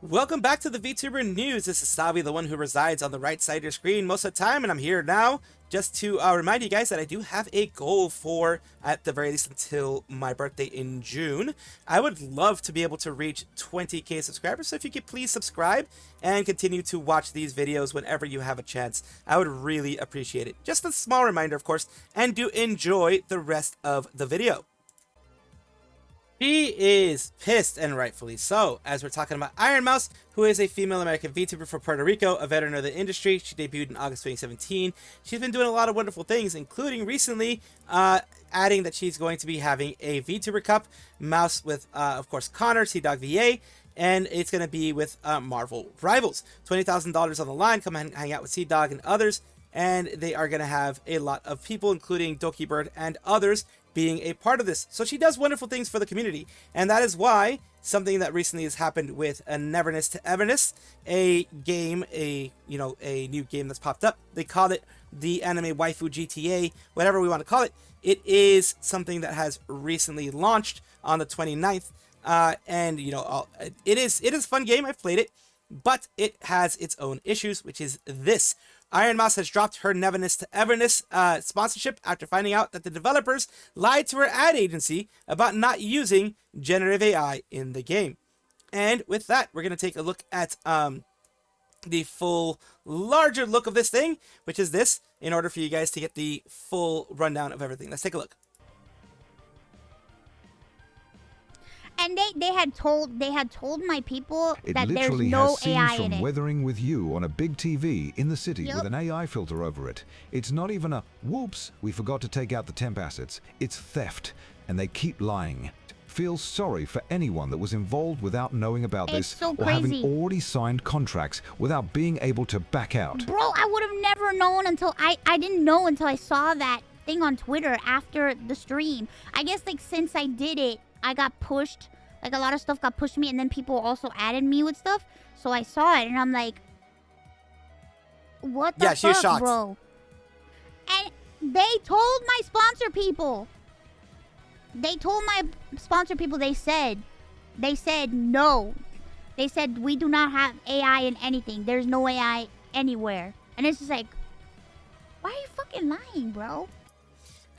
Welcome back to the VTuber News. This is Salvi, the one who resides on the right side of your screen most of the time, and I'm here now just to remind you guys that I do have a goal for, at the very least, until my birthday in June. I would love to be able to reach 20k subscribers, so if you could please subscribe and continue to watch these videos whenever you have a chance, I would really appreciate it. Just a small reminder, of course, and do enjoy the rest of the video. She is pissed, and rightfully so, as we're talking about Ironmouse, who is a female American VTuber from Puerto Rico, a veteran of the industry. She debuted in August 2017. She's been doing a lot of wonderful things, including recently adding that she's going to be having a VTuber Cup mouse with, of course, Connor, T-Dog VA, and it's going to be with Marvel Rivals. $20,000 on the line. Come and hang out with T-Dog and others, and they are going to have a lot of people, including Doki Bird and others, being a part of this. So she does wonderful things for the community, and that is why something that recently has happened with a Neverness to Everness, a game, a new game that's popped up. They call it the Anime Waifu GTA, whatever we want to call it. It is something that has recently launched on the 29th, and it is a fun game. I've played it, but it has its own issues, which is this. Ironmouse has dropped her Neverness to Everness sponsorship after finding out that the developers lied to her ad agency about not using generative AI in the game. And with that, we're going to take a look at the full, larger look of this thing, which is this, in order for you guys to get the full rundown of everything. Let's take a look. And they had told my people that there's literally no has scenes AI from in it. Weathering with You on a big TV in the city Yep. with an AI filter over it. It's not even a whoops, we forgot to take out the temp assets. It's theft, and they keep lying. Feel sorry for anyone that was involved without knowing about It's this so or having crazy. already signed contracts without being able to back out. Bro, I would have never known until I didn't know until I saw that thing on Twitter after the stream. I guess since I did it, I got pushed. A lot of stuff got pushed to me, and then people also added me with stuff. So I saw it, and I'm like, what the she was fuck, shocked. bro? And they told my sponsor people. They told my sponsor people, they said no. They said, we do not have AI in anything. There's no AI anywhere. And it's just like, why are you fucking lying, bro?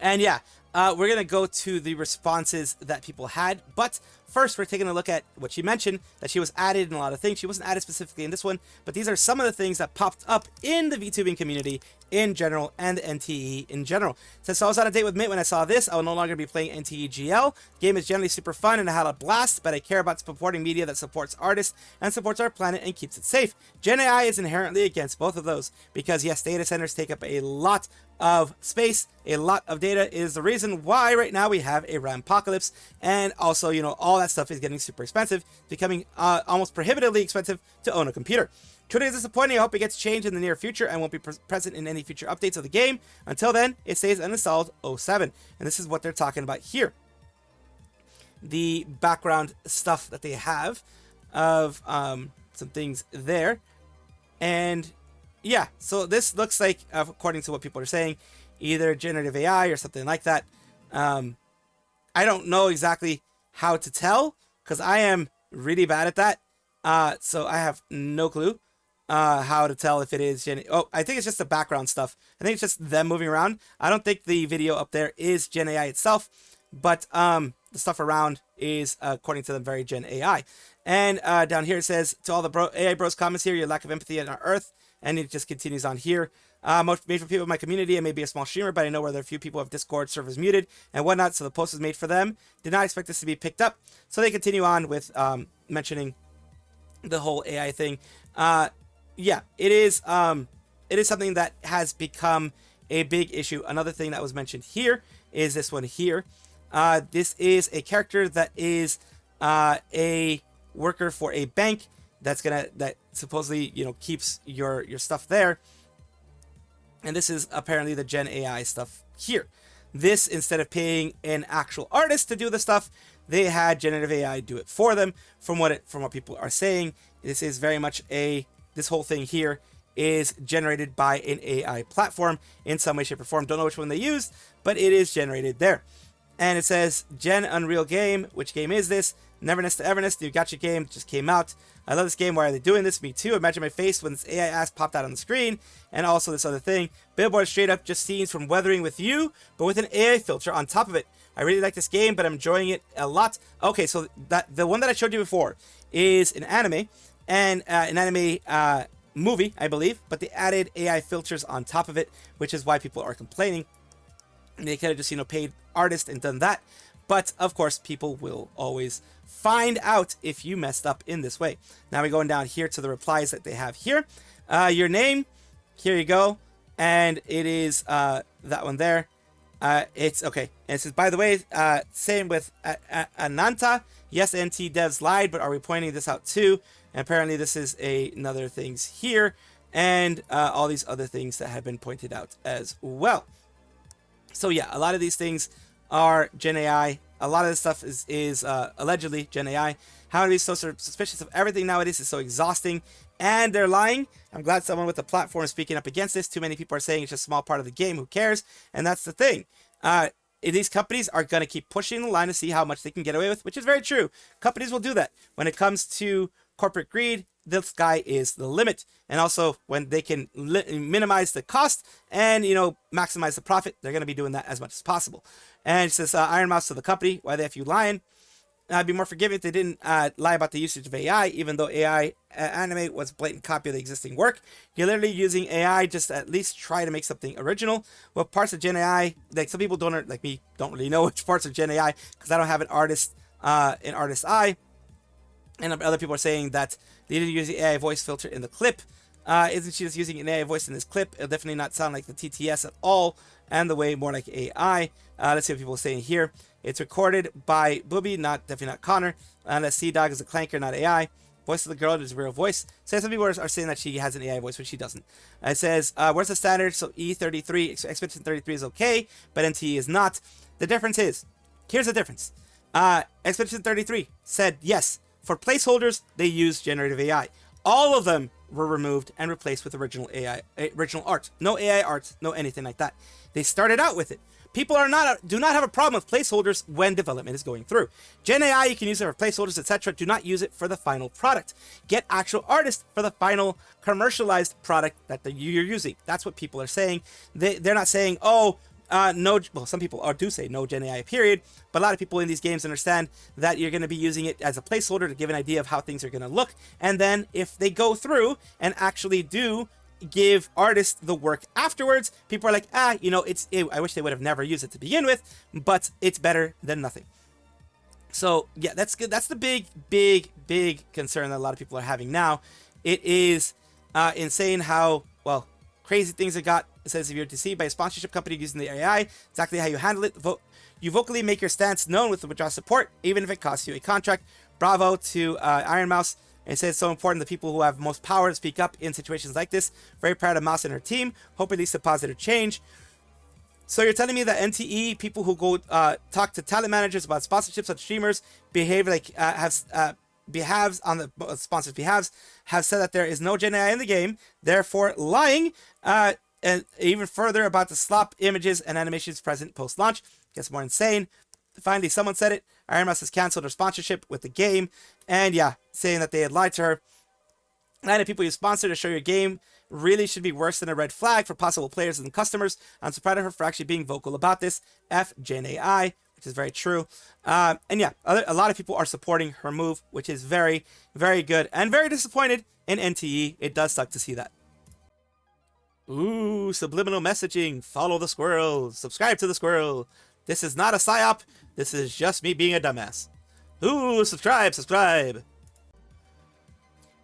And yeah, we're going to go to the responses that people had, but first we're taking a look at what she mentioned, that she was added in a lot of things. She wasn't added specifically in this one, but these are some of the things that popped up in the VTubing community in general and the NTE in general. Since I was on a date with Mint when I saw this, I will no longer be playing NTE GL. Game is generally super fun and I had a blast, but I care about supporting media that supports artists and supports our planet and keeps it safe. Gen AI is inherently against both of those because yes, data centers take up a lot of space, a lot of data is the reason why right now we have a RAM apocalypse, and also all that stuff is getting super expensive, becoming almost prohibitively expensive to own a computer. Truly disappointing. I hope it gets changed in the near future and won't be present in any future updates of the game. Until then, it stays uninstalled 07. And this is what they're talking about here. The background stuff that they have of some things there. And yeah, so this looks like, according to what people are saying, either generative AI or something like that. I don't know exactly how to tell because I am really bad at that. So I have no clue how to tell if it is I think it's just the background stuff. I think it's just them moving around. I don't think the video up there is Gen AI itself, but the stuff around is, according to them, very Gen AI. And down here it says, to all the AI bros comments here, your lack of empathy on our earth. And it just continues on here. Most made for people in my community. I may be a small streamer, but I know where there are a few people have Discord servers muted and whatnot, so the post was made for them. Did not expect this to be picked up. So they continue on with mentioning the whole AI thing. Yeah, it is something that has become a big issue. Another thing that was mentioned here is this one here. This is a character that is a worker for a bank that supposedly keeps your stuff there, and this is apparently the Gen AI stuff here. This, instead of paying an actual artist to do the stuff, they had generative AI do it for them. From what people are saying, this is very much this whole thing here is generated by an AI platform in some way, shape, or form. Don't know which one they used, but it is generated there. And it says, Gen Unreal Game. Which game is this? Neverness to Everness. New gacha game just came out. I love this game. Why are they doing this? Me too. Imagine my face when this AI ass popped out on the screen. And also this other thing. Billboard straight up just scenes from Weathering with You, but with an AI filter on top of it. I really like this game, but I'm enjoying it a lot. Okay, so the one that I showed you before is an anime. And an anime movie, I believe. But they added AI filters on top of it, which is why people are complaining. They could have just, paid artists and done that. But, of course, people will always find out if you messed up in this way. Now we're going down here to the replies that they have here. Your name, here you go. And it is that one there. It's okay. And it says, by the way, same with Ananta. Yes, NT devs lied, but are we pointing this out too? And apparently this is another things here. And all these other things that have been pointed out as well. So yeah, a lot of these things are Gen AI. A lot of this stuff is allegedly Gen AI. How to be so suspicious of everything nowadays is so exhausting. And they're lying. I'm glad someone with a platform is speaking up against this. Too many people are saying it's just a small part of the game. Who cares? And that's the thing. These companies are going to keep pushing the line to see how much they can get away with, which is very true. Companies will do that. When it comes to corporate greed, the sky is the limit. And also, when they can minimize the cost and, maximize the profit, they're going to be doing that as much as possible. And it says, Ironmouse to the company, why the F you lying? I'd be more forgiving if they didn't lie about the usage of AI, even though AI anime was a blatant copy of the existing work. You're literally using AI just to at least try to make something original. What parts of Gen AI, like some people don't, like me, don't really know which parts of Gen AI, because I don't have an artist eye. And other people are saying that they didn't use the AI voice filter in the clip. Isn't she just using an AI voice in this clip? It'll definitely not sound like the TTS at all, and the way more like AI. Let's see what people are saying here. It's recorded by Booby, definitely not Connor. Unless Sea-Dog is a clanker, not AI. Voice of the girl is a real voice. So some people are saying that she has an AI voice, but she doesn't. It says, where's the standard? So E33, Expedition 33 is okay, but NTE is not. The difference is, here's the difference. Expedition 33 said, yes, for placeholders, they use generative AI. All of them were removed and replaced with original art. No AI art, no anything like that. They started out with it. People do not have a problem with placeholders when development is going through. Gen AI, you can use it for placeholders, etc. Do not use it for the final product. Get actual artists for the final commercialized product that you're using. That's what people are saying. They're not saying, no, well, some people do say no Gen AI period, but a lot of people in these games understand that you're going to be using it as a placeholder to give an idea of how things are going to look. And then if they go through and actually do give artists the work afterwards, people are like, I wish they would have never used it to begin with, but it's better than nothing. So yeah, that's good. That's the big concern that a lot of people are having now. It is insane how, crazy things it got. It says, if you're deceived by a sponsorship company using the AI, exactly how you handle it. You vocally make your stance known with the withdraw support, even if it costs you a contract. Bravo to Ironmouse. It says, so important the people who have most power to speak up in situations like this. Very proud of Mouse and her team. Hope it leads to positive change. So you're telling me that NTE, people who go talk to talent managers about sponsorships on streamers, behave like behalves on the sponsors' behalves, have said that there is no Gen AI in the game, therefore lying, and even further about the slop images and animations present post-launch. Gets more insane. Finally, someone said it. Ironmouse has canceled her sponsorship with the game, and saying that they had lied to her. And if people you sponsor to show your game really should be worse than a red flag for possible players and customers. I'm surprised of her for actually being vocal about this. F Gen AI, which is very true. A lot of people are supporting her move, which is very, very good, and very disappointed in NTE. It does suck to see that. Ooh, subliminal messaging. Follow the squirrel. Subscribe to the squirrel. This is not a psyop. This is just me being a dumbass. Ooh, subscribe.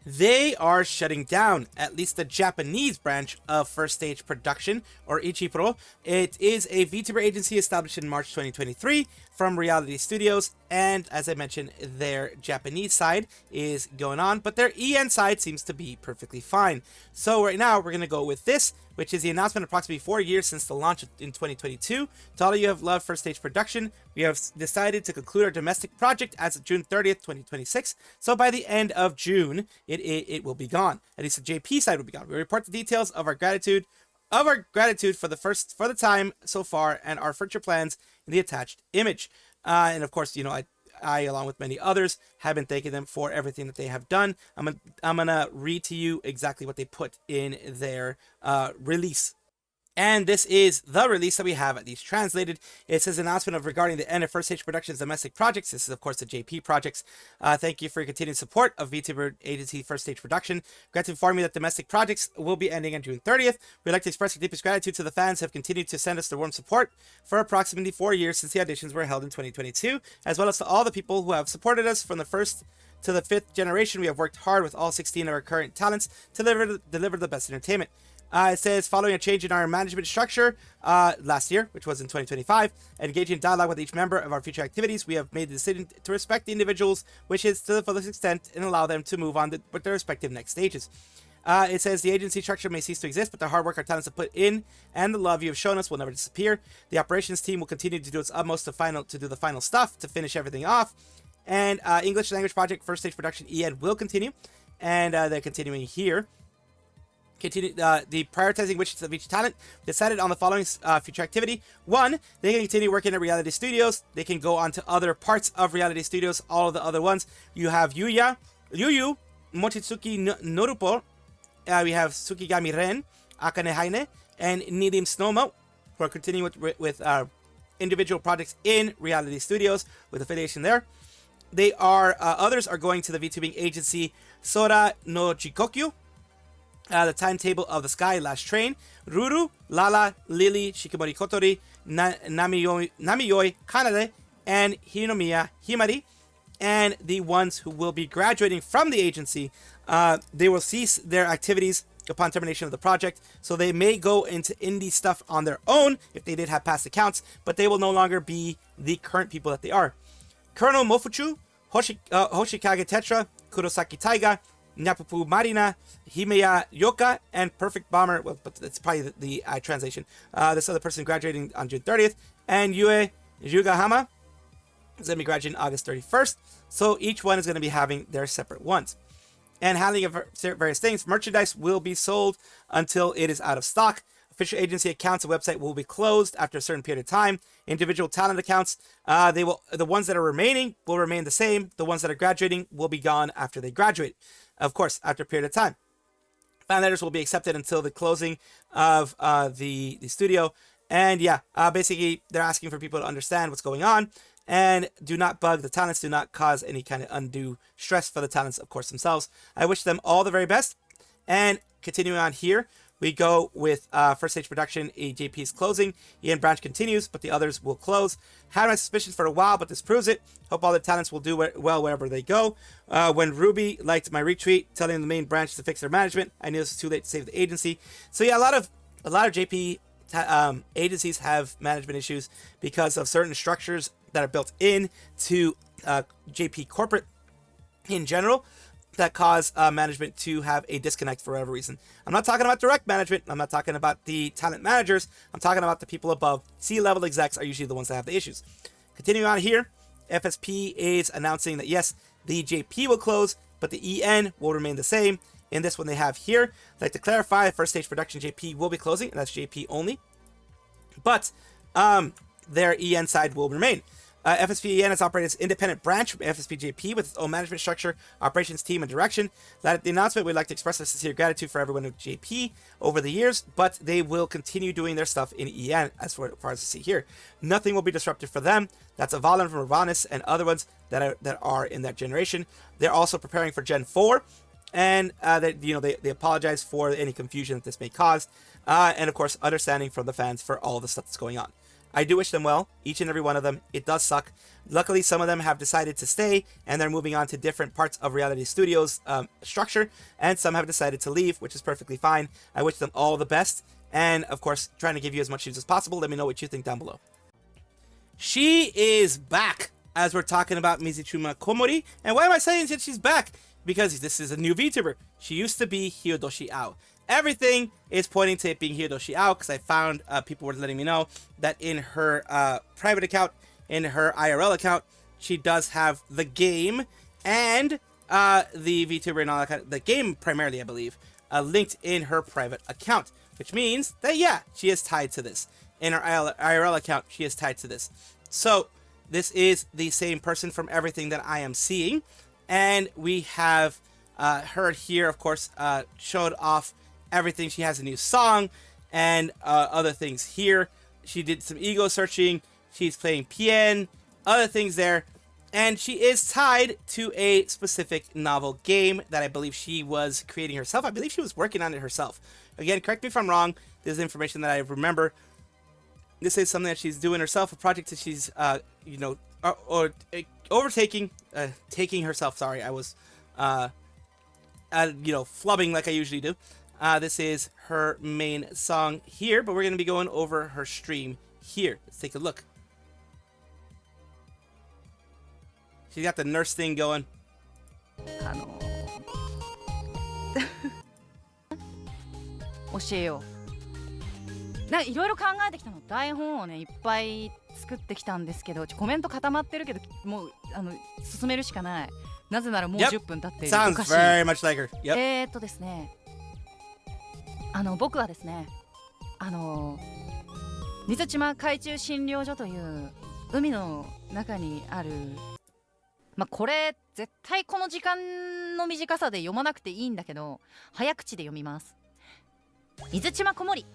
They are shutting down at least the Japanese branch of First Stage Production, or Ichipro. It is a VTuber agency established in March 2023 from Reality Studios, and as I mentioned, their Japanese side is going on, but their EN side seems to be perfectly fine. So right now, we're going to go with this, which is the announcement approximately 4 years since the launch in 2022. To all of you who have loved First Stage Production, we have decided to conclude our domestic project as of June 30th, 2026. So by the end of June, it will be gone. At least the JP side will be gone. We report the details of our gratitude of our gratitude for the time so far and our future plans in the attached image. And of course, you know, I, along with many others, have been thanking them for everything that they have done. I'm gonna read to you exactly what they put in their release. And this is the release that we have at least translated. It says announcement of regarding the end of First Stage Productions domestic projects. This is of course the JP projects. Thank you for your continued support of VTuber agency First Stage Production. Glad to inform you that domestic projects will be ending on June 30th. We'd like to express our deepest gratitude to the fans who have continued to send us their warm support for approximately 4 years since the auditions were held in 2022, as well as to all the people who have supported us from the first to the 5th generation. We have worked hard with all 16 of our current talents to deliver the best entertainment. It says, following a change in our management structure last year, which was in 2025, and engaging in dialogue with each member of our future activities, we have made the decision to respect the individuals' wishes to the fullest extent and allow them to move on with their respective next stages. It says, the agency structure may cease to exist, but the hard work our talents have put in and the love you have shown us will never disappear. The operations team will continue to do its utmost to do the final stuff, to finish everything off. And English language project, First Stage Production EN will continue, and they're continuing here. Continue the prioritizing wishes of each talent. Decided on the following future activity. 1, they can continue working at Reality Studios. They can go on to other parts of Reality Studios. All of the other ones. You have Yuyu, Mochitsuki Norupo. We have Tsukigami Ren, Akane Haine, and Nidim Snowmo, who are continuing with individual projects in Reality Studios with affiliation there. They are others are going to the VTubing agency Sora no Jikokyu. The timetable of the sky, last train, Ruru, Lala, Lily, Shikimori Kotori, Namiyoi Kanade, and Hinomiya Himari. And the ones who will be graduating from the agency, they will cease their activities upon termination of the project. So they may go into indie stuff on their own if they did have past accounts, but they will no longer be the current people that they are. Colonel Mofuchu, Hoshikage Tetra, Kurosaki Taiga, Nyapupu Marina, Himeya Yoka, and Perfect Bomber. Well, but it's probably the translation. This other person graduating on June 30th, and Yue Yugahama is going to be graduating August 31st. So each one is going to be having their separate ones. And handling of various things. Merchandise will be sold until it is out of stock. Official agency accounts and website will be closed after a certain period of time. Individual talent accounts, the ones that are remaining will remain the same. The ones that are graduating will be gone after they graduate. Of course, after a period of time. Fan letters will be accepted until the closing of the studio. And yeah, basically, they're asking for people to understand what's going on. And do not bug the talents. Do not cause any kind of undue stress for the talents, of course, themselves. I wish them all the very best. And continuing on here, we go with First Stage Production, JP's closing. Ian Branch continues, but the others will close. Had my suspicions for a while, but this proves it. Hope all the talents will do well wherever they go. When Ruby liked my retweet, telling the main branch to fix their management, I knew it was too late to save the agency. So yeah, a lot of JP agencies have management issues because of certain structures that are built in to JP corporate in general, that cause management to have a disconnect for whatever reason. I'm not talking about direct management. I'm not talking about the talent managers. I'm talking about the people above. C-level execs are usually the ones that have the issues. Continuing on here, FSP is announcing that yes, the JP will close, but the EN will remain the same. In this one they have here, I'd like to clarify, First Stage Production JP will be closing, and that's JP only. But their EN side will remain. FSP EN is operated as an independent branch from FSP JP with its own management structure, operations team, and direction. At the announcement, we'd like to express our sincere gratitude for everyone at JP over the years, but they will continue doing their stuff in EN as far as I see here. Nothing will be disrupted for them. That's Avalon from Ravanus and other ones that are in that generation. They're also preparing for Gen 4, and they apologize for any confusion that this may cause, and of course, understanding from the fans for all the stuff that's going on. I do wish them well, each and every one of them. It does suck. Luckily, some of them have decided to stay, and they're moving on to different parts of Reality Studios structure, and some have decided to leave, which is perfectly fine. I wish them all the best, and of course, trying to give you as much news as possible. Let me know what you think down below. She is back, as we're talking about Mizuchuma Komori. And why am I saying that she's back? Because this is a new VTuber. She used to be Hiodoshi Ao. Everything is pointing to it being Hiodoshi Ao, because I found people were letting me know that in her private account, in her IRL account, she does have the game and the VTuber and all that kind of, the game primarily, I believe, linked in her private account. which means that, yeah, she is tied to this. In her IRL account, she is tied to this. So this is the same person from everything that I am seeing. And we have her here, of course, showed off everything. She has a new song and other things here. She did some ego searching. She's playing PN, other things there. And she is tied to a specific novel game that I believe she was creating herself. I believe she was working on it herself. Again, correct me if I'm wrong. This is information that I remember. This is something that she's doing herself, a project that she's, overtaking, taking herself. Sorry, I was, flubbing like I usually do. This is her main song here, but we're going to be going over her stream here. Let's take a look. She's got the nurse thing going. 教えよう。いろいろ考えてきたの。台本をねいっぱい作ってきたんですけど、コメント固まってるけど、もう進めるしかない。なぜならもう10分経っている。Sounds very much like her. Yep. ですね。僕はですね、水島海中診療所という海の中にある。これ絶対この時間の短さで読まなくていいんだけど、早口で読みます。水島こもり、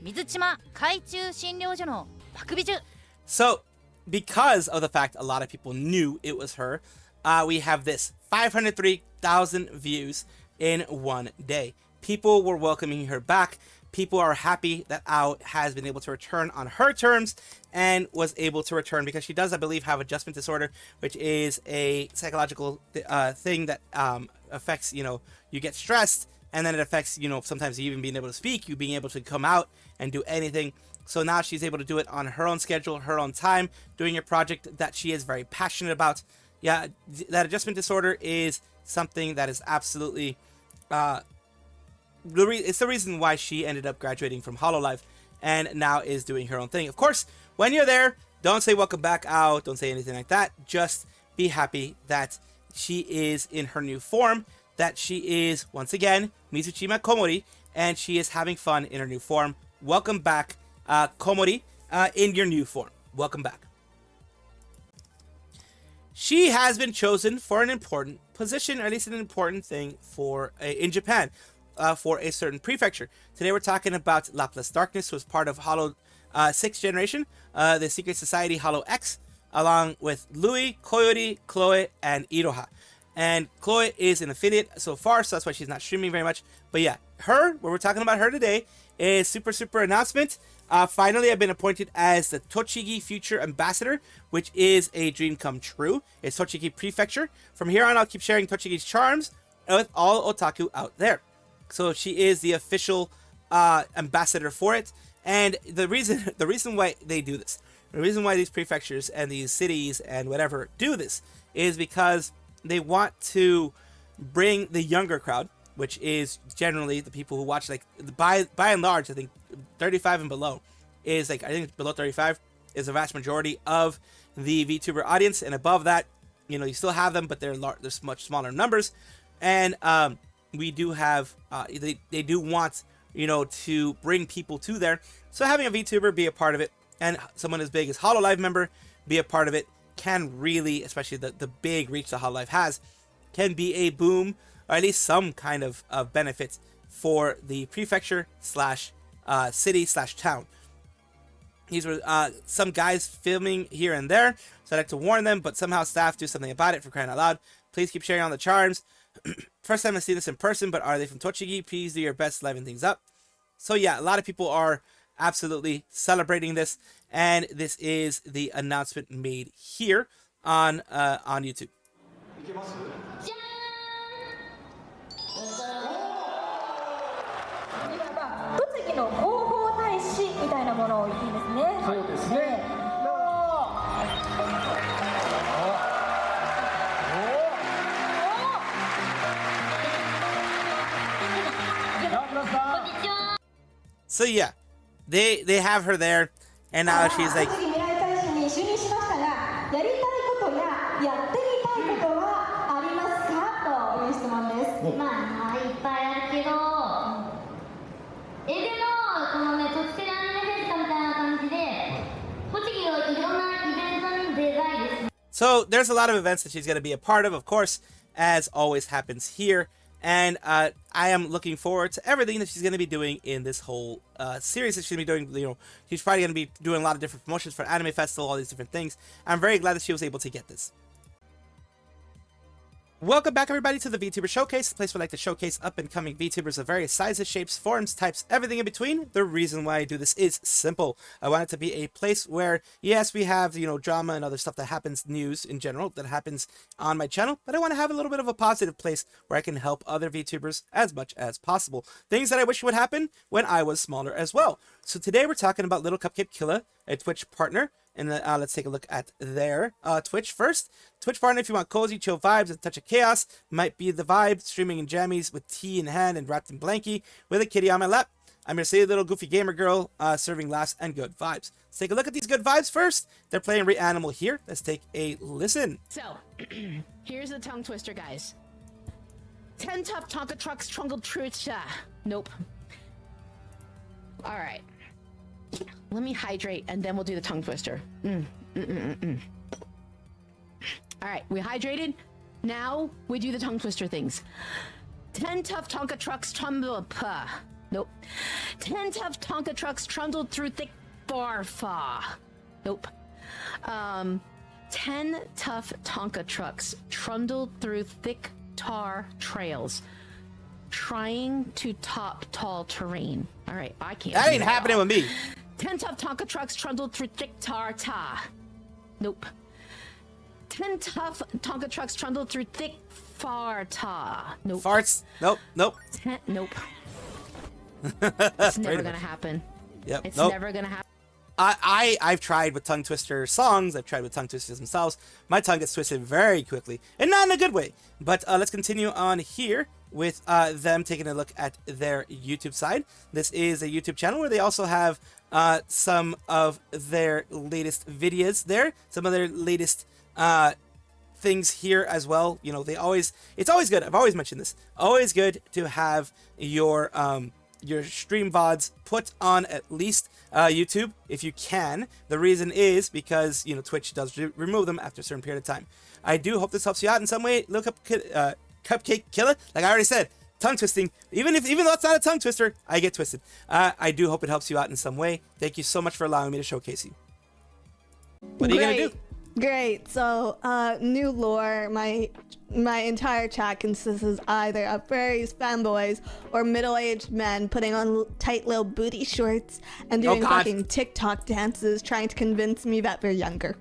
水島海中診療所のパクビジュ。 So, because of the fact a lot of people knew it was her, we have this 503,000 views in one day. People were welcoming her back. People are happy that Ao has been able to return on her terms and was able to return because she does, I believe, have adjustment disorder, which is a psychological thing that affects, you get stressed, and then it affects, sometimes you even being able to speak, you being able to come out and do anything. So now she's able to do it on her own schedule, her own time, doing a project that she is very passionate about. Yeah, that adjustment disorder is something that is absolutely... it's the reason why she ended up graduating from Hololive and now is doing her own thing. Of course, when you're there, don't say welcome back out, don't say anything like that. Just be happy that she is in her new form, that she is, once again, Mizuchima Komori, and she is having fun in her new form. Welcome back, Komori, in your new form. Welcome back. She has been chosen for an important position, or at least an important thing for in Japan. For a certain prefecture. Today we're talking about Laplus Darkness, who is part of Holo 6th generation, the Secret Society Holo X, along with Louis, Koyori, Chloe, and Iroha. And Chloe is an affiliate so far, so that's why she's not streaming very much. But yeah, what we're talking about her today is super announcement. Finally, I've been appointed as the Tochigi Future Ambassador, which is a dream come true. It's Tochigi Prefecture. From here on, I'll keep sharing Tochigi's charms with all otaku out there. So she is the official ambassador for it, and the reason why they do this, the reason why these prefectures and these cities and whatever do this, is because they want to bring the younger crowd, which is generally the people who watch, like by and large, I think 35 and below is like, I think below 35 is a vast majority of the VTuber audience, and above that, you still have them, but they're much smaller numbers, and we do have, they do want, to bring people to there. So having a VTuber be a part of it, and someone as big as Hololive member be a part of it, can really, especially the big reach that Hololive has, can be a boom, or at least some kind of benefit for the prefecture slash city slash town. These were some guys filming here and there, so I'd like to warn them, but somehow staff do something about it, for crying out loud. Please keep sharing on the charms. First time I see this in person, but are they from Tochigi? Please do your best liven things up. So yeah, a lot of people are absolutely celebrating this, and this is the announcement made here on YouTube. 栃木の広報大使みたいなものを言っていますね。そうですね。So yeah, they have her there, and now she's like, So there's a lot of events that she's going to be a part of course, as always happens here. And I am looking forward to everything that she's going to be doing in this whole series that she's going to be doing. You know, she's probably going to be doing a lot of different promotions for Anime Festival, all these different things. I'm very glad that she was able to get this. Welcome back, everybody, to the Vtuber Showcase, the place where I like to showcase up-and-coming VTubers of various sizes, shapes, forms, types, everything in between. The reason why I do this is simple. I want it to be a place where, yes, we have, you know, drama and other stuff that happens, news in general, that happens on my channel, but I want to have a little bit of a positive place where I can help other VTubers as much as possible. Things that I wish would happen when I was smaller as well. So today we're talking about LilCupcakeKilla, a Twitch partner. And let's take a look at their Twitch first. Twitch partner, if you want cozy, chill vibes and a touch of chaos, might be the vibe. Streaming in jammies with tea in hand and wrapped in blankie with a kitty on my lap. I'm your silly little goofy gamer girl, serving laughs and good vibes. Let's take a look at these good vibes first. They're playing Reanimal here. Let's take a listen. So, here's the tongue twister, guys. 10 tough Tonka trucks trundled through. Nope. All right. Let me hydrate and then we'll do the tongue twister. All right, we hydrated. Now we do the tongue twister things. 10 tough Tonka trucks trundled. Nope. 10 tough Tonka trucks trundled through thick barfa. Nope. 10 tough Tonka trucks trundled through thick tar trails, trying to top tall terrain. All right, I can't. That ain't happening with me. 10 tough Tonka trucks trundled through thick tar ta. Nope. 10 tough Tonka trucks trundled through thick far ta. Nope. Farts. Nope. Nope. Nope. It's never gonna happen. Yep. It's nope. never gonna happen. I've tried with tongue twister songs. I've tried with tongue twisters themselves. My tongue gets twisted very quickly, and not in a good way. But let's continue on here with them taking a look at their YouTube side. This is a YouTube channel where they also have some of their latest videos there, some of their latest things here as well. You know, it's always good. I've always mentioned this. Always good to have your stream VODs put on at least YouTube if you can. The reason is because, you know, Twitch does remove them after a certain period of time. I do hope this helps you out in some way. LilCupcakeKilla, like I already said, tongue twisting. Even though it's not a tongue twister, I get twisted. I do hope it helps you out in some way. Thank you so much for allowing me to showcase you. What are you gonna do? Great. So, new lore. My entire chat consists of either of furries, fanboys, or middle-aged men putting on tight little booty shorts and doing fucking TikTok dances, trying to convince me that they're younger.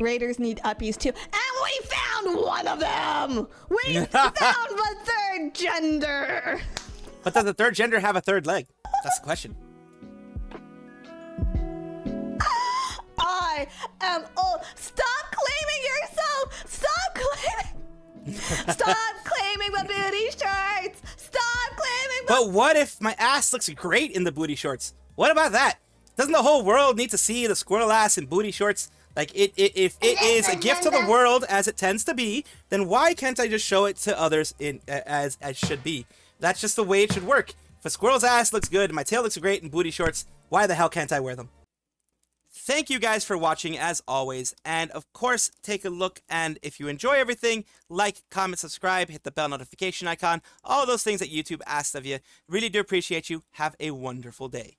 Raiders need uppies too, and we found one of them. We found the third gender. But does the third gender have a third leg? That's the question. I am old. Stop claiming yourself. Stop claiming. Stop claiming the booty shorts. Stop claiming. But what if my ass looks great in the booty shorts? What about that? Doesn't the whole world need to see the squirrel ass in booty shorts? Like, if it is a gift to the world, as it tends to be, then why can't I just show it to others as should be? That's just the way it should work. If a squirrel's ass looks good and my tail looks great in booty shorts, why the hell can't I wear them? Thank you guys for watching as always, and of course take a look, and if you enjoy everything, like, comment, subscribe, hit the bell notification icon, all those things that YouTube asks of you. Really do appreciate you. Have a wonderful day.